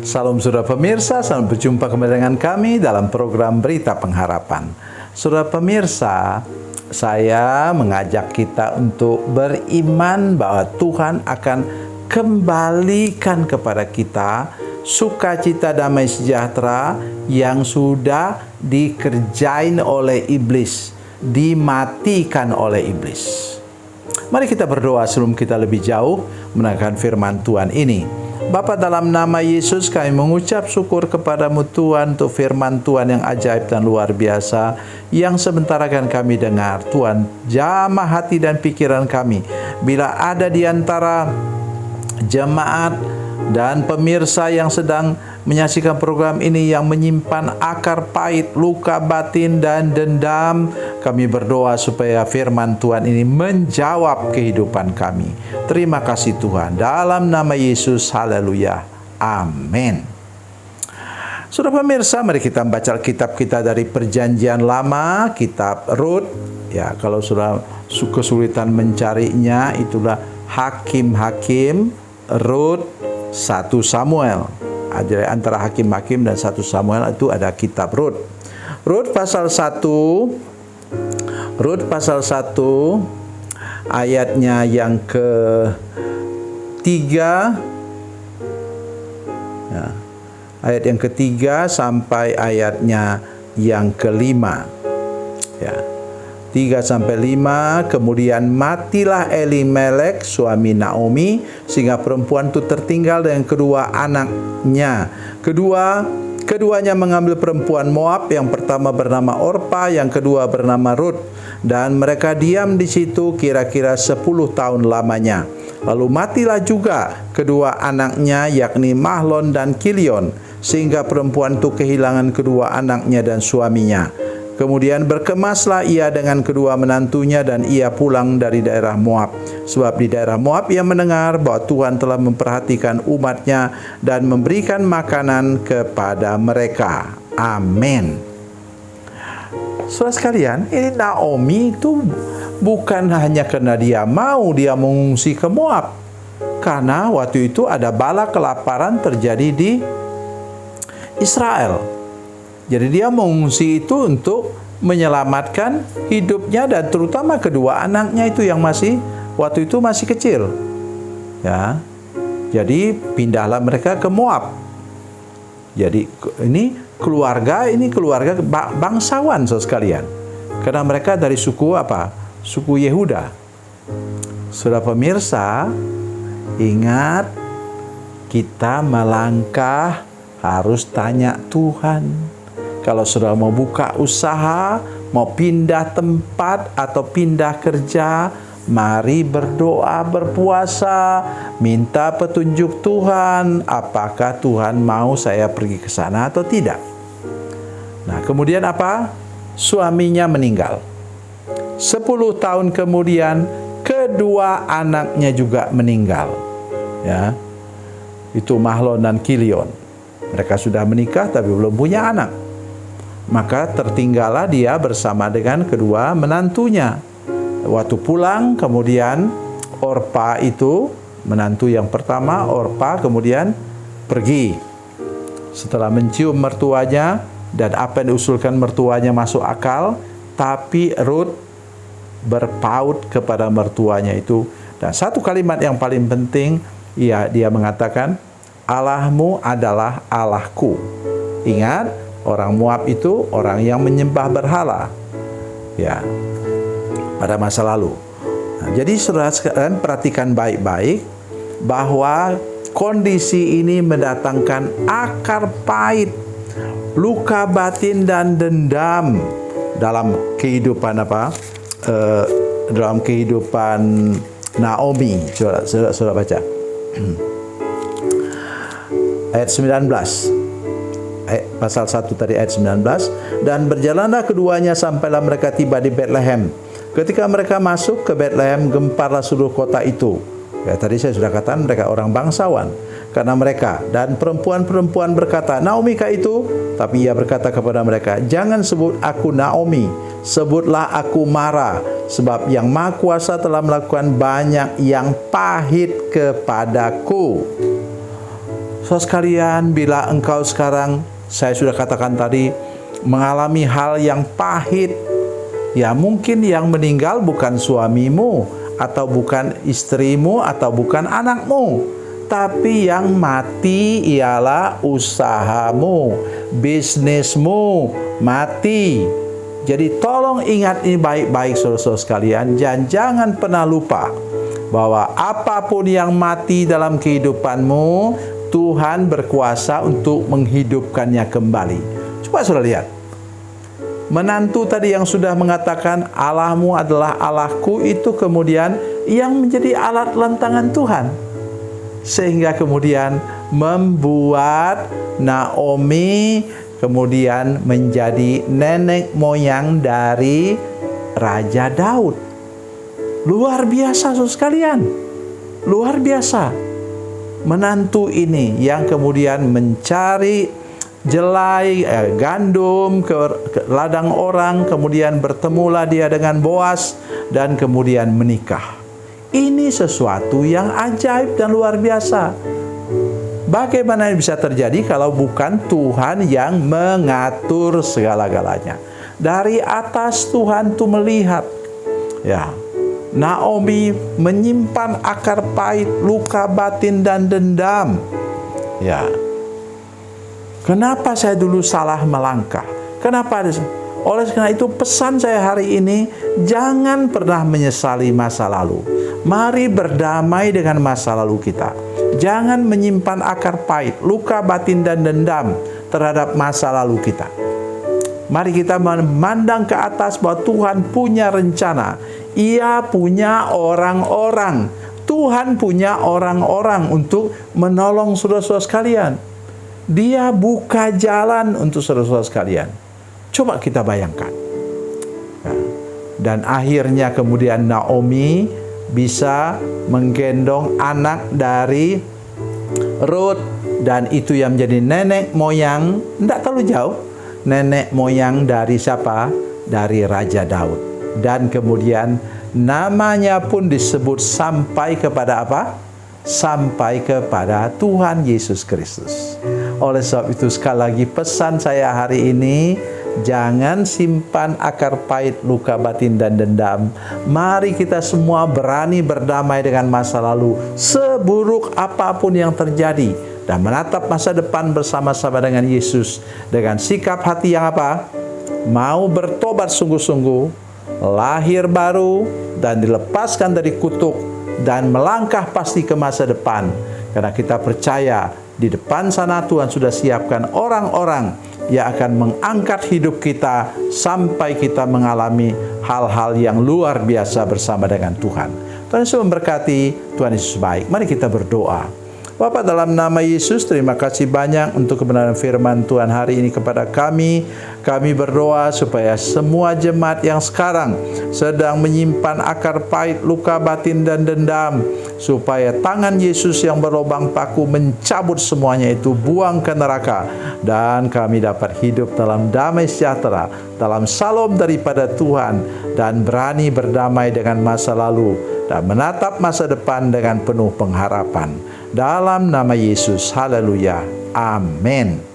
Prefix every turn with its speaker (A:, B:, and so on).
A: Salam saudara pemirsa, selamat berjumpa kembali dengan kami dalam program Berita Pengharapan. Saudara pemirsa, saya mengajak kita untuk beriman bahwa Tuhan akan kembalikan kepada kita sukacita damai sejahtera yang sudah dikerjain oleh iblis, dimatikan oleh iblis. Mari kita berdoa sebelum kita lebih jauh mendengarkan firman Tuhan ini. Bapa, dalam nama Yesus kami mengucap syukur kepadamu Tuhan untuk firman Tuhan yang ajaib dan luar biasa yang sebentar akan kami dengar. Tuhan, jamah hati dan pikiran kami. Bila ada di antara jemaat dan pemirsa yang sedang menyaksikan program ini yang menyimpan akar pahit, luka batin dan dendam, kami berdoa supaya firman Tuhan ini menjawab kehidupan kami. Terima kasih Tuhan, dalam nama Yesus, haleluya, amin. Saudara pemirsa, mari kita membaca kitab kita dari Perjanjian Lama, kitab Rut. Ya, kalau sudah kesulitan mencarinya, itulah Hakim-Hakim, Rut, 1 Samuel. Jadi antara Hakim-Hakim dan 1 Samuel itu ada kitab Rut. Rut pasal 1 ayatnya yang ketiga, ya, ayat yang ketiga sampai ayatnya yang kelima, ya, 3 sampai 5. Kemudian matilah Elimelek suami Naomi, sehingga perempuan itu tertinggal dengan kedua anaknya. Keduanya mengambil perempuan Moab, yang pertama bernama Orpa, yang kedua bernama Rut, dan mereka diam di situ kira-kira 10 tahun lamanya. Lalu matilah juga kedua anaknya, yakni Mahlon dan Kilion, sehingga perempuan itu kehilangan kedua anaknya dan suaminya. Kemudian berkemaslah ia dengan kedua menantunya dan ia pulang dari daerah Moab. Sebab di daerah Moab ia mendengar bahwa Tuhan telah memperhatikan umatnya dan memberikan makanan kepada mereka. Amin. Saudara sekalian, ini Naomi itu bukan hanya karena dia mengungsi ke Moab. Karena waktu itu ada bala kelaparan terjadi di Israel. Jadi dia mengungsi itu untuk menyelamatkan hidupnya dan terutama kedua anaknya itu yang waktu itu masih kecil. Ya. Jadi pindahlah mereka ke Moab. Jadi ini keluarga bangsawan saudara sekalian. Karena mereka dari suku apa? Suku Yehuda. Saudara pemirsa, ingat kita melangkah harus tanya Tuhan. Kalau saudara mau buka usaha, mau pindah tempat atau pindah kerja, mari berdoa, berpuasa, minta petunjuk Tuhan. Apakah Tuhan mau saya pergi ke sana atau tidak? Nah, kemudian apa? Suaminya meninggal. 10 tahun kemudian, kedua anaknya juga meninggal. Ya, itu Mahlon dan Kilion. Mereka sudah menikah tapi belum punya anak. Maka tertinggallah dia bersama dengan kedua menantunya. Waktu pulang, kemudian Orpa itu, menantu yang pertama, Orpa kemudian pergi. Setelah mencium mertuanya dan apa yang diusulkan mertuanya masuk akal, tapi Rut berpaut kepada mertuanya itu. Dan satu kalimat yang paling penting, dia mengatakan, Allahmu adalah Allahku. Ingat, orang Moab itu orang yang menyembah berhala, ya, pada masa lalu. Nah, jadi saudara sekalian perhatikan baik-baik bahwa kondisi ini mendatangkan akar pahit, luka batin dan dendam dalam kehidupan dalam kehidupan Naomi. Saudara baca ayat 19. Pasal 1 tadi ayat 19. Dan berjalanlah keduanya sampailah mereka tiba di Bethlehem. Ketika mereka masuk ke Bethlehem, gemparlah seluruh kota itu. Ya, tadi saya sudah katakan mereka orang bangsawan. Karena mereka dan perempuan-perempuan berkata, Naomi kah itu? Tapi ia berkata kepada mereka, jangan sebut aku Naomi, sebutlah aku Mara, sebab yang Maha Kuasa telah melakukan banyak yang pahit kepadaku. Saudara sekalian, bila engkau sekarang, saya sudah katakan tadi, mengalami hal yang pahit, ya mungkin yang meninggal bukan suamimu, atau bukan istrimu, atau bukan anakmu, tapi yang mati ialah usahamu, bisnismu mati. Jadi tolong ingat ini baik-baik saudara-saudara sekalian, dan jangan pernah lupa bahwa apapun yang mati dalam kehidupanmu, Tuhan berkuasa untuk menghidupkannya kembali. Coba saudara lihat. Menantu tadi yang sudah mengatakan Allahmu adalah Allahku, itu kemudian yang menjadi alat lantangan Tuhan. Sehingga kemudian membuat Naomi kemudian menjadi nenek moyang dari Raja Daud. Luar biasa saudara sekalian. Luar biasa. Menantu ini yang kemudian mencari jelai gandum ke ladang orang, kemudian bertemulah dia dengan Boas dan kemudian menikah. Ini sesuatu yang ajaib dan luar biasa. Bagaimana bisa terjadi kalau bukan Tuhan yang mengatur segala-galanya? Dari atas Tuhan tuh melihat, ya, Naomi menyimpan akar pahit, luka batin dan dendam. Ya. Kenapa saya dulu salah melangkah? Kenapa? Oleh karena itu pesan saya hari ini, jangan pernah menyesali masa lalu. Mari berdamai dengan masa lalu kita. Jangan menyimpan akar pahit, luka batin dan dendam terhadap masa lalu kita. Mari kita memandang ke atas bahwa Tuhan punya rencana. Ia punya orang-orang. Tuhan punya orang-orang untuk menolong saudara-saudara sekalian. Dia buka jalan untuk saudara-saudara sekalian. Coba kita bayangkan. Dan akhirnya kemudian Naomi bisa menggendong anak dari Ruth. Dan itu yang menjadi nenek moyang, tidak terlalu jauh, nenek moyang dari siapa? Dari Raja Daud. Dan kemudian namanya pun disebut sampai kepada apa? Sampai kepada Tuhan Yesus Kristus. Oleh sebab itu sekali lagi pesan saya hari ini, jangan simpan akar pahit, luka batin dan dendam. Mari kita semua berani berdamai dengan masa lalu, seburuk apapun yang terjadi, dan menatap masa depan bersama-sama dengan Yesus dengan sikap hati yang apa? Mau bertobat sungguh-sungguh, lahir baru dan dilepaskan dari kutuk dan melangkah pasti ke masa depan. Karena kita percaya di depan sana Tuhan sudah siapkan orang-orang yang akan mengangkat hidup kita sampai kita mengalami hal-hal yang luar biasa bersama dengan Tuhan. Tuhan Yesus memberkati, Tuhan Yesus baik. Mari kita berdoa. Bapa, dalam nama Yesus, terima kasih banyak untuk kebenaran firman Tuhan hari ini kepada kami. Kami berdoa supaya semua jemaat yang sekarang sedang menyimpan akar pahit, luka batin dan dendam, supaya tangan Yesus yang berlubang paku mencabut semuanya itu, buang ke neraka, dan kami dapat hidup dalam damai sejahtera, dalam salam daripada Tuhan, dan berani berdamai dengan masa lalu, dan menatap masa depan dengan penuh pengharapan. Dalam nama Yesus, haleluya, amin.